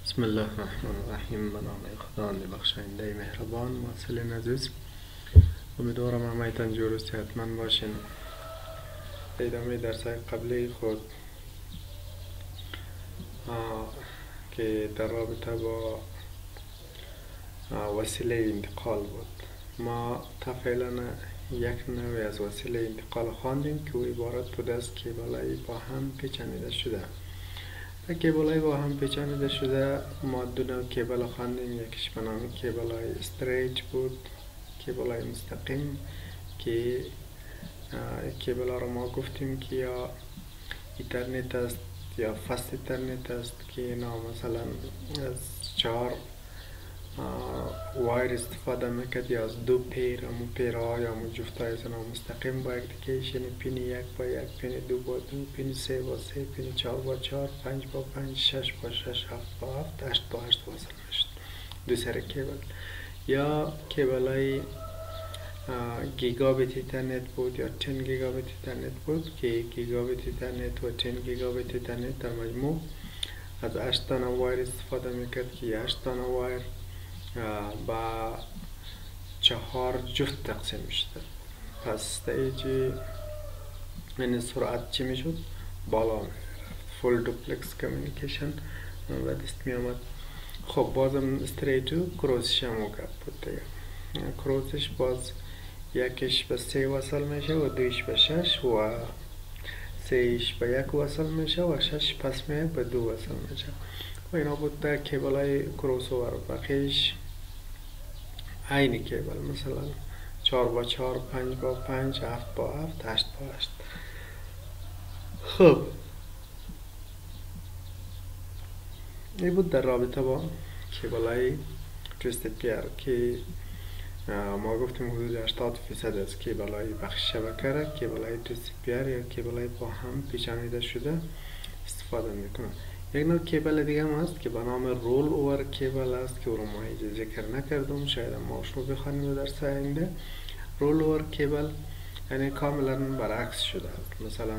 بسم الله الرحمن الرحیم. به نام خداوند بخشاینده مهربان. محصلین عزیز، امیدوارم همه‌تان جور و صحتمند باشین. ادامه درس‌های قبلی خود که در رابطه با وسیله انتقال بود، ما تا فعلا یک نوع از وسیله انتقال خواندیم که او عبارت بود از کیبل‌های با هم پیچانیده شده. کیبل‌های با هم پیچانیده شده ما دو نوع کیبل خواندیم. یکیش به نام کیبل‌های استریت بود، کیبل‌های مستقیم، که کیبل‌ها رو ما گفتیم که یا اینترنت است یا فست اینترنت است، که اینا مثلا از 4 وایر استفاده میکرد یا از 2 پیر، همون پیرها یا همون جفتای از اینا مستقیم با یک دیگه، یعنی پین 1 با 1، پین 2 با 2، پین 3 با 3، پین 4 با 4، 5 با 5، 6 با 6، 7 با 7، 8 با 8 وصل میشد. دو سر کیبل. یا کیبل های گیگابیت اینترنت بود یا 10 گیگابیت اینترنت بود، که گیگابیت اینترنت و 10 گیگابیت اینترنت در مجموع از 8 تا وایر استفاده میکرد، که 8 تا وایر با 4 جفت تقسیم میشد. پس دیگه این سرعت چی میشد؟ بالا میرفت. فول دوپلکس کمیونیکیشن و دست می آمد. خب بازم استریتو کروسش هم گفت بود دیگه. کروسش باز یکیش به 3 وصل میشه و دویش به 6 و 3 به 1 وصل میشه و 6 پس میه به 2 وصل میشه. و اینا بود در کیبل های کروس اوور. بقیش عین کیبل، مثلا 4 با 4، 5 با 5، 7 با 7، 8 با 8. خب این بود در رابطه با کیبل های تویستد پیر، که ما گفتیم حدود 80% از کیبل های بخش شبکه را کیبل های تویستد پیر یا کیبل های با هم پیچانیده شده استفاده میکنن. یک نوع کیبل دیگه هم هست که به نام رول اوور کیبل است، که او رو ما ذکر نکردم، شاید ما شما بخوانیم در درس آینده. رول اوور کیبل یعنی کاملا برعکس شده است. مثلا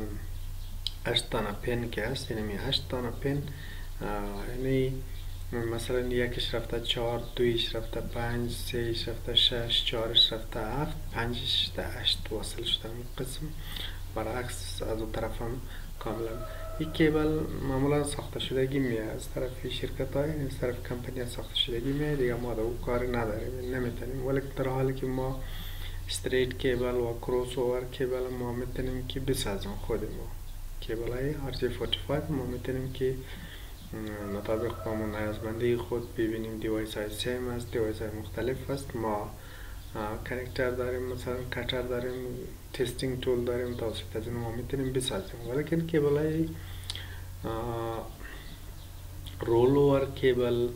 8 تا پین که هست، یعنی 8 تا پین، یعنی مثلا یکیش رفته 4، دویش رفته 5، سهش رفته 6، 4ش رفته 7، 5ش تا 8 وصل شده. قسم برعکس از اون طرف هم کاملا. این کیبل معمولا ساخته شدگی میه از طرف شرکت های، از طرف کمپنی ساخته شدگی میه دیگه، ما در او کاری نداریم، نمیتونیم. ولی در حالی که ما استریت کیبل و کروس اوور کیبل ما میتونیم که بسازیم خود ما. کیبل های RJ45 ما میتونیم که مطابق با من نیازمندی خود ببینیم. دیوایس های سیم است، دیوایس های مختلف است. ما کنکتر داریم، مثلا کاتر داریم، تستینگ تول داریم، توسط از این ما میتونیم بسازیم. ولیکن کیبل های رول اوور کیبل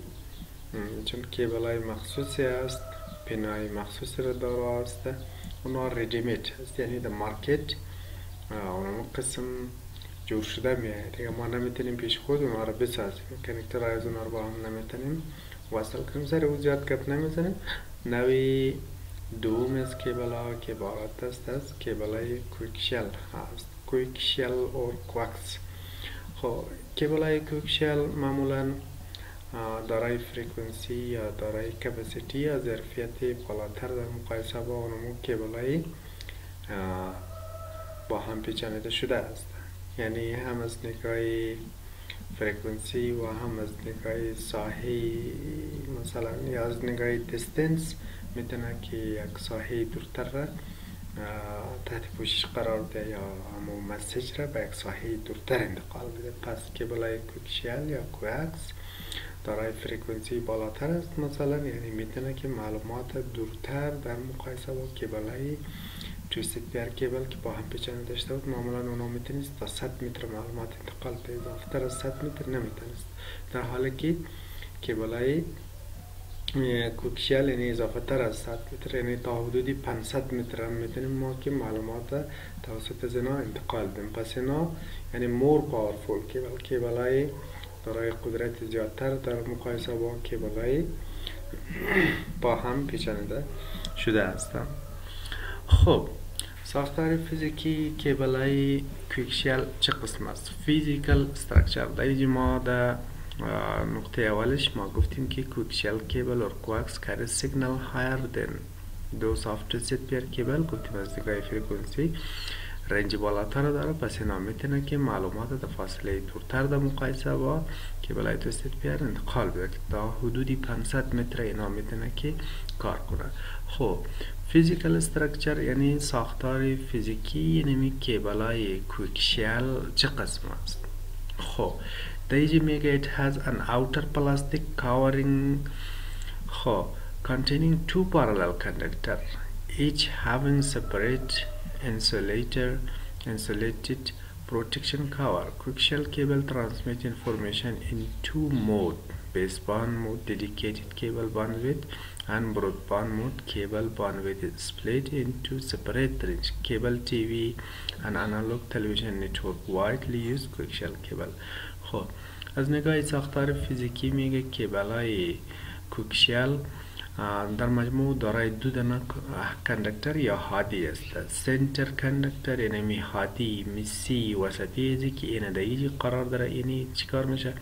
چون کیبل های مخصوصی است، پین های مخصوصی را داره است، اونا ریدیمیت است، یعنی در مارکت اونا قسم جور شده میاد دیگه. ما نمیتونیم پیش خود اونا را بسازیم، کنکتر های از اونا را با هم نمیتونیم وصل کنیم. سر او زیاد گپ نمیزنیم. نوی دوم از کیبل ها که عبارت است از کیبل های کویکشل هست، کویکشل اور کوکس. خب کیبل های کویکشل معمولا دارای فرکانسی یا دارای کپاسیتی یا ظرفیت بالاتر در مقایسه با اونمو کیبل های با هم پیچانیده شده است. یعنی هم از نگاه فرکانسی و هم از نگاه ساحه، مثلا یا از نگاه دیستنس میتونه که یک ساحه دورتر را تحت پوشش قرار ده یا همون مسیج را به یک ساحه دورتر انتقال بده. پس کیبل های کوکشل یا کوکس دارای فرکانسی بالاتر است، مثلا یعنی میتونه که معلومات دورتر در مقایسه با کیبل های تویستد پیر کیبل که با هم پیچانیده داشته بود، معمولا اونا میتونست تا 100 متر معلومات انتقال بده. اضافه تر از 100 متر نمیتونست، در حالی که کیبل های کوکشل یعنی اضافه تر از 100 متر، یعنی تا حدودی 500 متر هم میتونیم ما که معلومات توسط از اینا انتقال بدیم. پس اینا یعنی مور پاورفول کیبل های دارای قدرت زیادتر در مقایسه با کیبل های با هم پیچانیده شده هستند. خب ساختار فیزیکی کیبل های کوکشل چه قسم است؟ فیزیکال استراکچر. در ما در نقطه اولش ما گفتیم که کوکشل کیبل اور کوکس carry signal higher than those of twisted pair کیبل. گفتیم از نگاه فرکانسی رنج بالاتر داره، پس اینا میتونه که معلومات در فاصله دورتر در مقایسه با کیبل های توستد پیر انتقال بده که تا حدودی 500 متر اینا میتونه که کار کنه. خب فیزیکال استرکچر یعنی ساختار فیزیکی یعنی کیبل های کوکشل چه قسم است؟ خب دیجی میگه it has an outer plastic covering خب containing two parallel conductor each having separate insulated protection cover. Coaxial cable transmit information in two mode: baseband mode, dedicated cable bandwidth, and broadband mode. Cable bandwidth is split into separate range. Cable TV and analog television network widely use coaxial cable. خب از نگاه ساختار فیزیکی میگه کیبل های کوکشل در مجموع دارای دو دانه کندکتر یا هادی است. سنتر کندکتر یعنی هادی مسی وسطی ازی که این دیگه قرار داره، یعنی چیکار میشه؟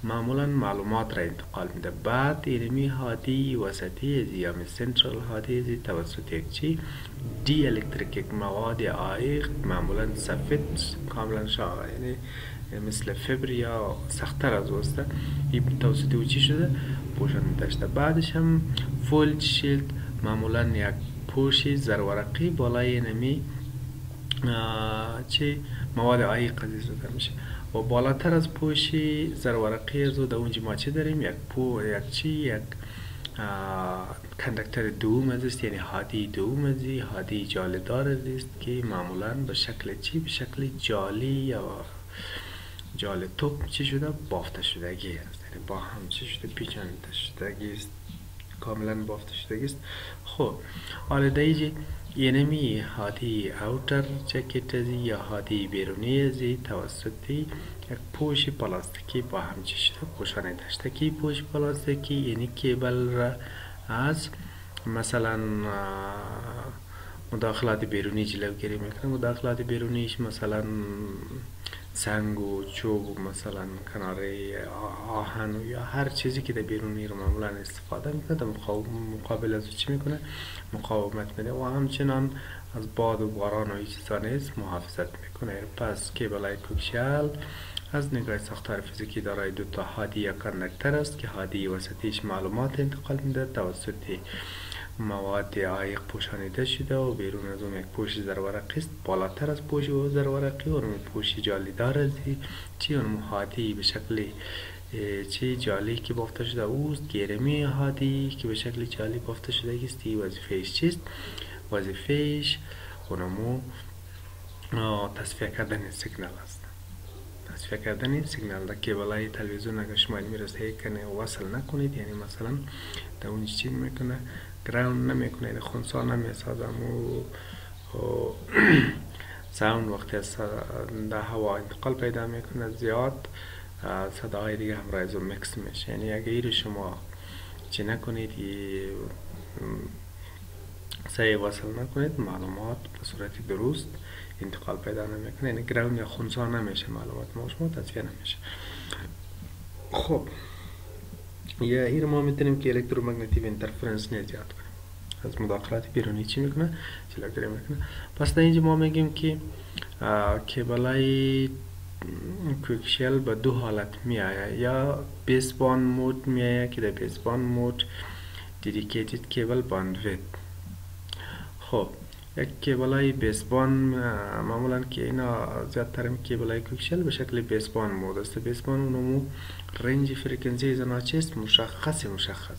معمولا معلومات را انتقال میده. بعد اینمی هادی وسطی ازی یا سنترال هادی ازی توسط یک چی دی الکتریک یک مواد عایق معمولا سفید کاملا شاغل یعنی مثل فبر یا سختتر از وسته این توسط او چی شده؟ پوشانده داشته. بعدش هم فولد شیلد معمولا یک پوشی زرورقی بالای نمی چی مواد عایق قضیه زده میشه و بالاتر از پوشی زرورقی از در اونجا ما چی داریم؟ یک کندکتر دوم است، یعنی هادی دوم است، هادی جالدار است که معمولا به شکل چی؟ به شکل جالی یا جال توپ چی شده؟ بافته شدگی است، یعنی با هم چی شده؟ پیچانده شدگی است، کاملا بافته شدگی است. خب حالا دیجی اینمی هادی اوتر جکت ازی یا هادی بیرونی ازی توسط یک پوش پلاستیکی با هم چی شده؟ پوشانه داشته که پوش پلاستیکی یعنی کیبل را از مثلا مداخلات بیرونی جلوگیری میکنه. مداخلات بیرونیش مثلا سنگ و چوب و مثلا کناره آهن یا هر چیزی که در بیرونی رو معمولا استفاده میکنه در مقابل از چی میکنه؟ مقاومت میده و همچنان از باد و باران و این چیزا نیز محافظت میکنه. پس کیبل های کوکشل از نگاه ساختار فیزیکی دارای دو تا هادی یا کندکتر است که هادی وسطیش معلومات انتقال میده توسط مواد عایق پوشانیده شده و بیرون از اون یک پوش زرورقی است. بالاتر از پوش زرورقی اون پوش جالیدار است چی اون هادی به شکل چی جالی که بافته شده اوست. گرمی هادی که به شکل جالی بافته شده است وظیفه‌اش چیست؟ وظیفه‌اش اونمو تصفیه کردن سیگنال است. تصفیه کردن سیگنال در کیبل‌های تلویزیون اگر شما میرسه کنه وصل نکنید، یعنی مثلا در اون چی میکنه؟ گراوند نمیکنه، خونسا نمیسازم و ساوند وقتی از در هوا انتقال پیدا میکنه زیاد صداهای دیگه همراه از مکس میشه. یعنی اگه ایرو شما چی نکنید سعی وصل نکنید معلومات به صورت درست انتقال پیدا نمیکنه، یعنی گراوند یا خونسا نمیشه، معلومات ما شما تصفیه نمیشه. خب یا این ما میتونیم که الکترومغناطیسیتی اینترفرنس نیز یاد کنیم. از مداخلات بیرونی چی میکنه؟ جلوگیری میکنه. پس در اینجا ما میگیم که کیبلای کوکشل به دو حالت میآید، یا بیسباند مود میآید که در بیسباند مود دیدیکیتد کیبل باندویت. خب یک کیبلای بیسباند معمولا که اینا زیادتر کیبلای کوکشل به شکل بیسباند مود است. بیسباند اونمو رنج فرکانسی زنا چیست؟ مشخص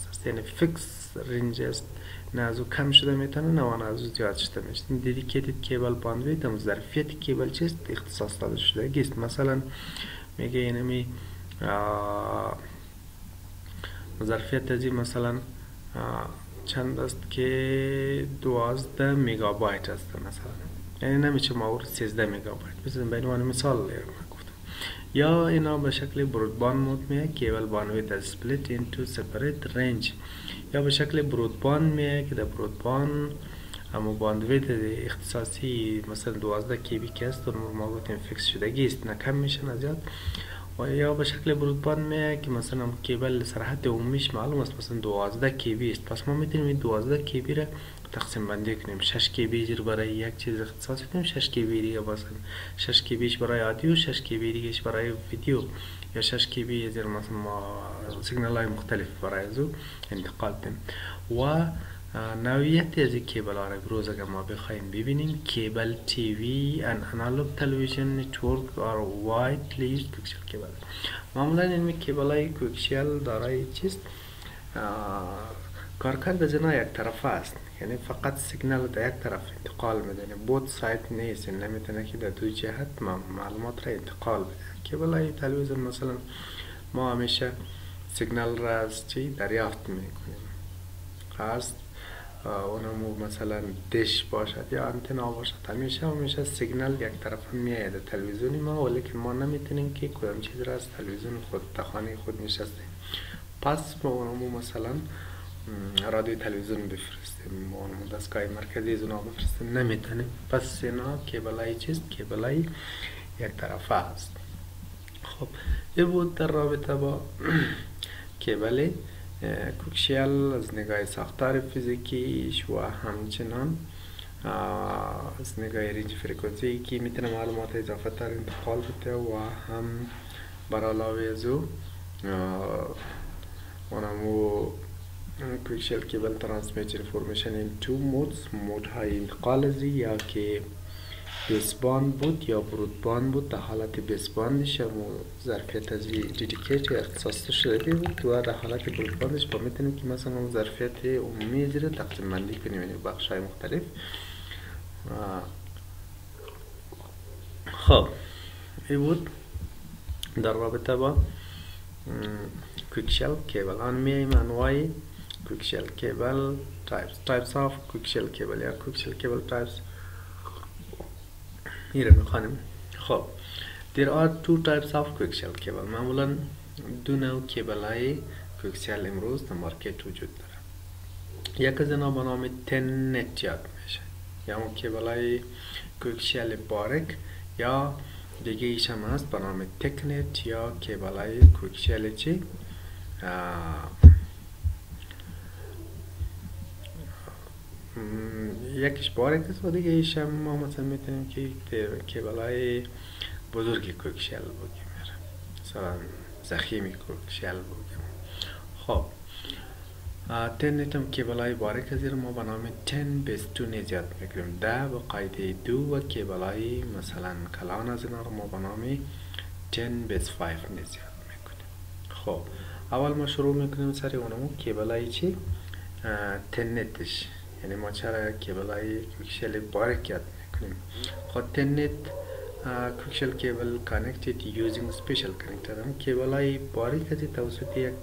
است، یعنی فیکس رنج است، نه از او کم شده میتونه نه از او زیاد شده میشه. دیدیکیتد کیبل باندویت هم ظرفیت کیبل چیست؟ اختصاص داده شده است. مثلا میگه اینمی ظرفیت ازی مثلا چند است که 12 مگابایت است مثلا، یعنی نمیشه ما 13 مگابایت بزنیم به عنوان مثال گفتم. یا اینا به شکل برودباند مود میه کیبل باندویت اسپلیت اینتو سپریت رنج، یا به شکل برودباند میه که در برودباند اما باندویت اختصاصی مثلا 12 کیبی که است و ما گفتیم فیکس شدگی است، نه کم میشه نه زیاد. و یا به شکل برودباند میاد که مثلا کیبل سرعت عمومیش معلوم است مثلا 12 کیبی است. پس ما میتونیم این 12 کیبی را تقسیم بندی کنیم. 6 کیبی رو برای یک چیز اختصاص بدیم، 6 کیبی دیگه مثلا 6 کیبیش برای آدیو، 6 کیبی دیگهش برای ویدیو، یا 6 کیبی زیر مثلا ما سیگنال های مختلف برای ازو انتقال بدیم. و نوعیت از این کیبل ها را بروز اگر ما بخوایم ببینیم، کیبل تی وی and analog television network are widely used کوکشل کیبل. معمولا این کیبل های کوکشل دارای چیست؟ کارکرد از اینا یک طرفه است، یعنی فقط سیگنال در یک طرف انتقال میده، یعنی بود سایت نیست، نمیتونه که در دو جهت معلومات را انتقال بده. کیبل های تلویزیون مثلا ما همیشه سیگنال را از چی دریافت میکنیم، هست اونمو مثلا دش باشد یا انتنا باشد، همیشه سیگنال یک طرف میاد تلویزیونی ما، ولیکن ما نمیتونیم که کدام چیز را از تلویزیون خود تا خانه خود نشسته پس ما اونمو مثلا رادیو تلویزیون بفرستیم، اونمو دستگاه مرکزی از اونا بفرستیم، نمیتونیم. پس اینا کیبلای چیست؟ کیبلای یک طرفه هست. خب این بود در رابطه با کیبل کوکشل از نگاه ساختار فیزیکیش و همچنان از نگاه رنج فرکانسی که میتونه معلومات اضافه تر انتقال بده و هم بر علاوه از او اونمو کوکشل کیبل ترانسمیت انفورمیشن این تو مود های انتقال ازی، یا که بیسباند بود یا برودباند بود. در حالت بیسباندش همو ظرفیت از دیدیکیت اختصاص شده بود و در حالت برودباندش با میتونیم که مثلا ظرفیت عمومی زیر تقسیم بندی کنیم، یعنی بخش های مختلف. خب این بود در رابطه با کوکشل کیبل. آن میایم انواع کوکشل کیبل types of کوکشل کیبل یا کوکشل کیبل types رو میخوانیم. خب there are two types of کوکشل کیبل. معمولا دو نوع کیبل های کوکشل امروز در مارکت وجود داره. یک از اینا به نام تنت یاد میشه، یا اون کیبل های کوکشل باریک، یا دیگه ایش هم هست به نام تکنت یا کیبل های کوکشل چی یکیش باریک است و دیگه ایش هم ما مثلا میتونیم که کیبل های بزرگ کوکشل بگیم، مثلا زخیمی کوکشل بگیم. خب تنت هم کیبل های باریک از ما به نام 10 بیس 2 نزیاد میکنیم، 10 به قاعده 2 و کیبل های مثلا کلان از اینا رو ما به نام 10 بیس 5 نزیاد میکنیم. خب اول ما شروع میکنیم سری اونمو کیبل های چی؟ تنتش، یعنی ما چرا کیبل های کوکشل باریک یاد میکنیم. خب تنت کوکشل کیبل connected using special connector. هم کیبل های باریک از توسط یک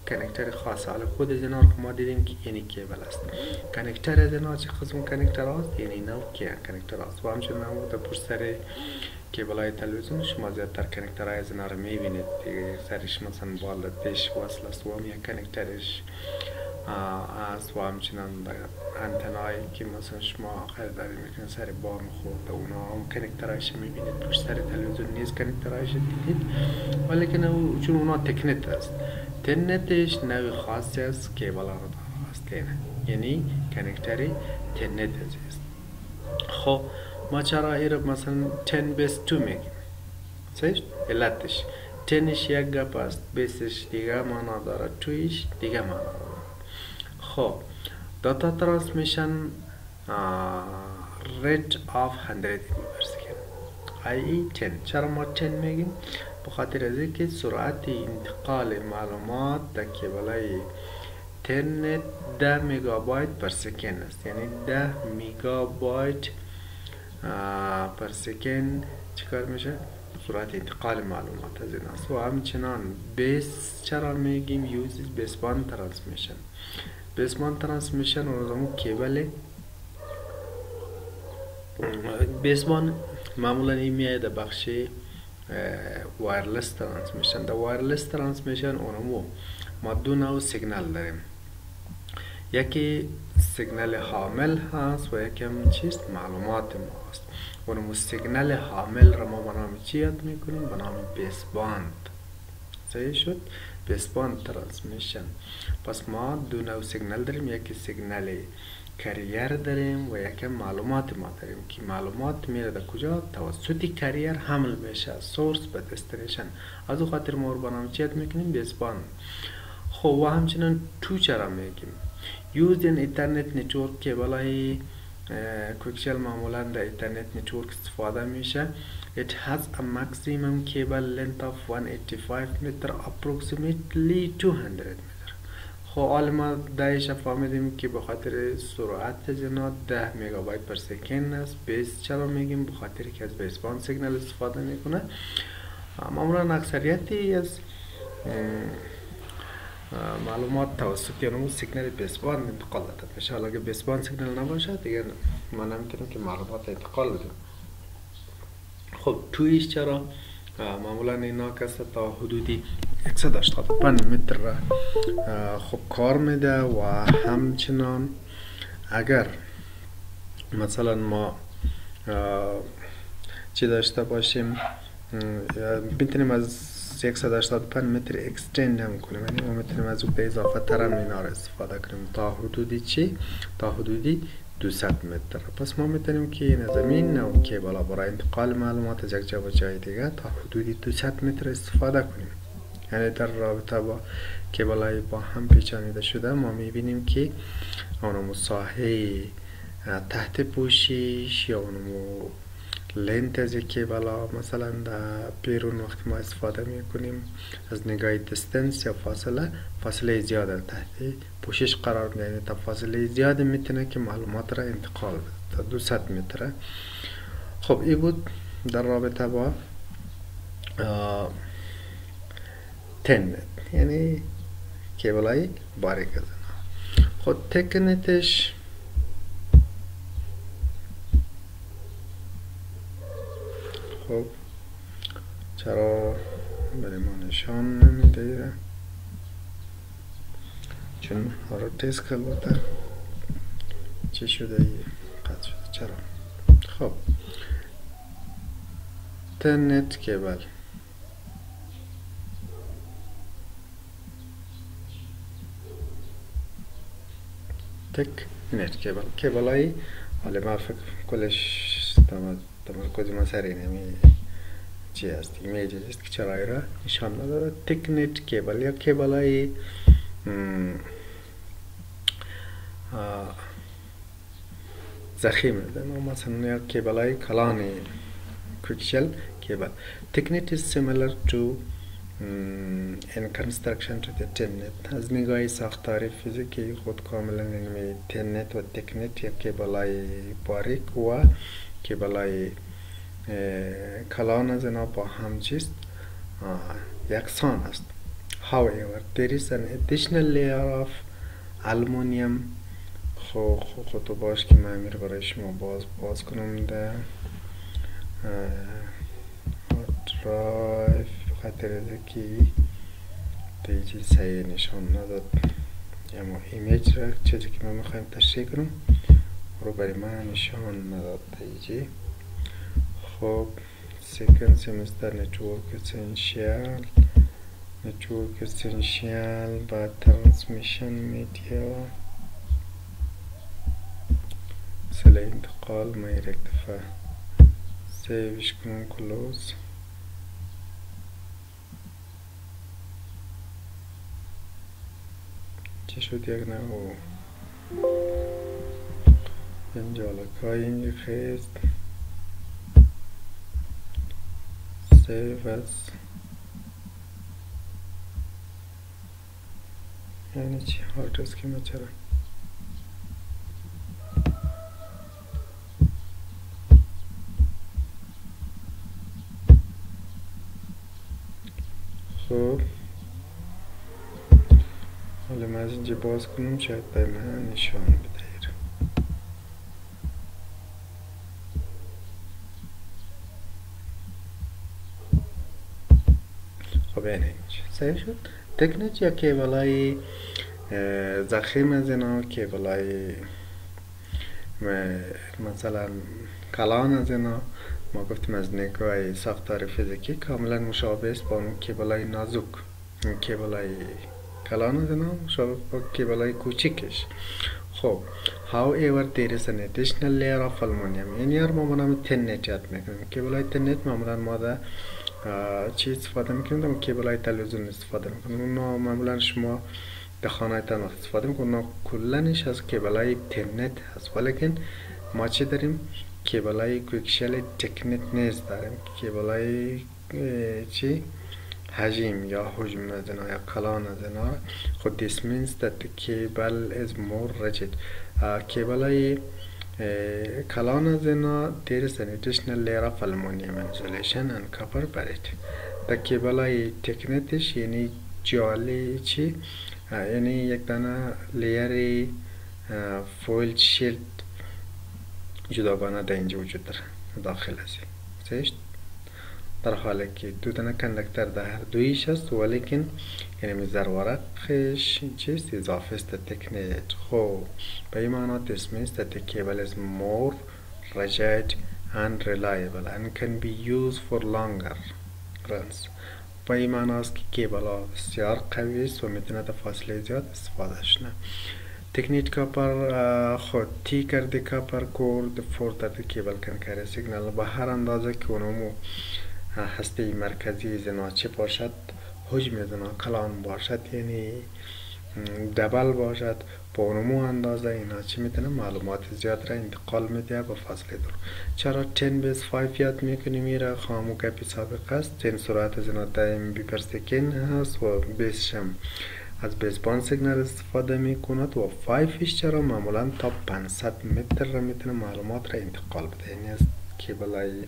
کنکتر خاص. حالا خود از اینا که ما دیدیم که یعنی کیبل است. کنکتر از اینا چه قسم کنکتر است؟ یعنی نوع که کنکتر است. و همچنین هم در پشت سر کیبل های تلویزیون شما زیادتر کنکتر های از اینا رو میبینید دیگه. سرش مثلا بالا دش وصل است و هم یک کنکترش است و همچنان انتنایی که مثلا شما خریداری میکنید سر بام خورده اونا هم کنکترهایش میبینید. پشت سر تلویزیون نیز کنکترهایش دیدید، ولیکن چون اونا تکنت است. تنتش نوع خاصی از کیبل ها رو داره است، یعنی کنکتری تنت است. خب ما چرا ایرب مثلا 10 بیس 2 میگیم؟ صحیح؟ علتش 10ش یک گپ است، بیسش دیگه معنا داره، 2ش دیگه معنا داره. خب داتا ترانسمیشن rate of 100 میبرسیم i.e. 10. چرا ما 10 میگیم؟ بخاطر از اینکه سرعت انتقال معلومات در کیبل های ترنت 10 مگابایت پر سکند است، یعنی 10 مگابایت پر سکند چیکار میشه؟ سرعت انتقال معلومات از این است. و همچنان بیس چرا میگیم یوزز بیسباند ترانسمیشن. بیسباند ترانسمیشن اون کیبل بیسباند معمولا این میاد در بخش وایرلس ترانسمیشن. در وایرلس ترانسمیشن اونمو ما دو نوع سیگنال داریم، یکی سیگنال حامل هست و یکی هم چیست؟ معلومات ما هست. اونمو سیگنال حامل را ما به نام چی یاد میکنیم؟ به نام بیسباند صحیح شد. بیسباند ترانسمیشن. پس ما دو نوع سیگنال داریم، یکی سیگنال کریر داریم و یکی معلومات ما داریم که معلومات میره در کجا؟ توسط کریر حمل میشه سورس به دستینیشن. از او خاطر ما رو برنامه چیت میکنیم بیسباند. خب و همچنین تو چرا میگیم used in ethernet network کیبل های کوکشل معمولا در ایترنت نتورک استفاده میشه. It has a maximum cable length of 185 meter approximately 200 meter. خب حالا ما دایش فهمیدیم که به خاطر سرعت جنا 10 مگابایت پر سکند است. بیس چرا میگیم؟ به خاطر که از بیسباند سیگنال استفاده میکنه. معمولا اکثریتی از معلومات توسط یعنی سیگنال بیسباند انتقال داده میشه. حالا اگه بیسباند سیگنال نباشه دیگه ما نمیتونیم که معلومات انتقال بدیم. خب تویش چرا؟ معمولا اینا کسا تا حدودی 185 متر خب کار میده و همچنان اگر مثلا ما چی داشته باشیم میتونیم از 185 متر اکستند هم کنیم، یعنی ما میتونیم از او به اضافه تر هم اینا رو استفاده کنیم تا حدودی چی؟ تا حدودی 200 متر. پس ما میتونیم که این زمین و کیبل برای انتقال معلومات از یک جا به جای دیگه تا حدودی 200 متر استفاده کنیم. یعنی در رابطه با کیبل های با هم پیچانیده شده ما میبینیم که اونمو ساحه تحت پوشش یا اونمو لنت از یک کیبل ها مثلا در بیرون وقتی ما استفاده میکنیم از نگاه دیستنس یا فاصله زیاد تحت پوشش قرار میده، یعنی تا فاصله زیاد میتونه که معلومات را انتقال بده تا 200 متر. خب این بود در رابطه با تنت یعنی کیبل های باریک از اینا. خب تکنتش خب چرا برای ما نشان نمیده؟ چون رو تست کرده چی شده؟ قطع شده. چرا؟ خب تنت کیبل تک نت کیبل های حالا ما فکر کلش تمرکز ما سر اینه چی هست ایمیج است که چرا را نشان نداره. تک نت کیبل یا کیبل های ضخیم مثلا یا کیبل های کلان کوکشل کیبل. تکنیت is similar to in construction to the TENNET. از نگاه ساختاری فیزیکی خود کاملا اینمی تنت و تکنیت یا کیبل های باریک و کیبل های کلان از اینا با هم چیست یکسان است. However, there is an additional layer of aluminum. خب تو باش که من میره برای شما باز کنم ده درایف خاطر که دیجی صحیح نشان نداد یا ما ایمیج را چیزی که ما میخوایم تشریح کنم رو برای من نشان نداد دیجی. خب second semester network essential با transmission media سله انتقال ما یک دفعه سیوش کنم کلوز. چه شد یک نو اینجا لکای اینجا خیست سیو از یعنی چی هارد است که ما چرا خب حالا من از اینجا باز کنم شاید برای من نشان بده. خب یعنی صحیح شد. تکنیت یا کیبل های ضخیم از اینا کیبل های مثلا کلان از اینا ما گفتیم از نگاه ساختار فیزیکی کاملا مشابه است با اون کیبل های نازک کیبلای کلان از اینا مشابه با کیبلای کوچیکش. خب however there is an additional layer of aluminum. این ما بنام تنت یاد میکنیم. کیبلای تنت معمولا ما در چی استفاده میکنیم؟ در کیبلای تلویزیون استفاده میکنیم. اونا معمولا شما در خانه تان استفاده میکنیم. اونا کلنش از کیبلای تنت هست. ولیکن ما چی داریم؟ کیبلای کوکشل تکنت نیز داریم. کیبلای چی؟ حجم یا حجم از اینا یا کلان از اینا. خود this means that the cable is more rigid. کیبلای کلان از اینا there is an additional layer of aluminum insulation and copper buried. در کیبلای تکنتش یعنی جالی چی؟ یعنی یک دانه لیر فویل شیلد جداگانه در اینجا وجود داره داخل از این در حالی که دو دانه کندکتر در هر دویش هست ولیکن یعنی زرورقش چیست اضافه است تکنیت. خب به این معنا this means that the cable is more rigid and reliable and can be used for longer runs. به این معنا است که کیبل ها بسیار قوی است و میتونه در فاصله زیاد استفاده شده. Technique copper خود thicker the copper core the further the cable can carry signal. به هر اندازه که اونمو هسته مرکزی زنا چه باشد حجم زنا کلان باشد یعنی دبل باشد با اونمو اندازه اینا چی میتونه معلومات زیاد را انتقال میده با فاصله دور. چرا 10 بیس 5 یاد میکنیم میره خامو گپی سابق است. 10 سرعت زنا 10 MB پر سکند هست و بیس شم از بیسبان سیگنال استفاده میکند و 5 چرا معمولا تا 500 متر را میتونه معلومات را انتقال بده. یعنی از کیبلای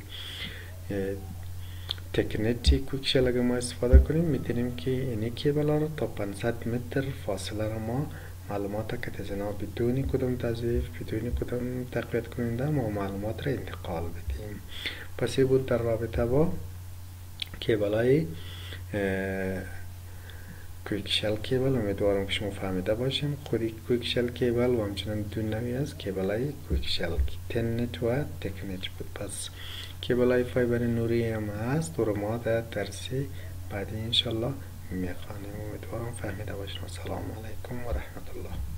تکنتی کوکشل اگر ما استفاده کنیم میتونیم که این کیبل ها رو تا 500 متر فاصله را ما معلومات که تزنا بدون کدام تضعیف بدون کدام تقویت کننده ما معلومات را انتقال بدیم. پس این بود در رابطه با کیبل های کوکشل کیبل. امیدوارم که شما فهمیده باشیم. خودی کوکشل کیبل و همچنان دو نوعی از کیبل های کوکشل تنت و تکنت بود. پس کیبل های فایبر نوری هم هست و رو ما در درسی بعدی انشالله میخوانیم. امیدوارم فهمیده باشیم. السلام علیکم و رحمت الله.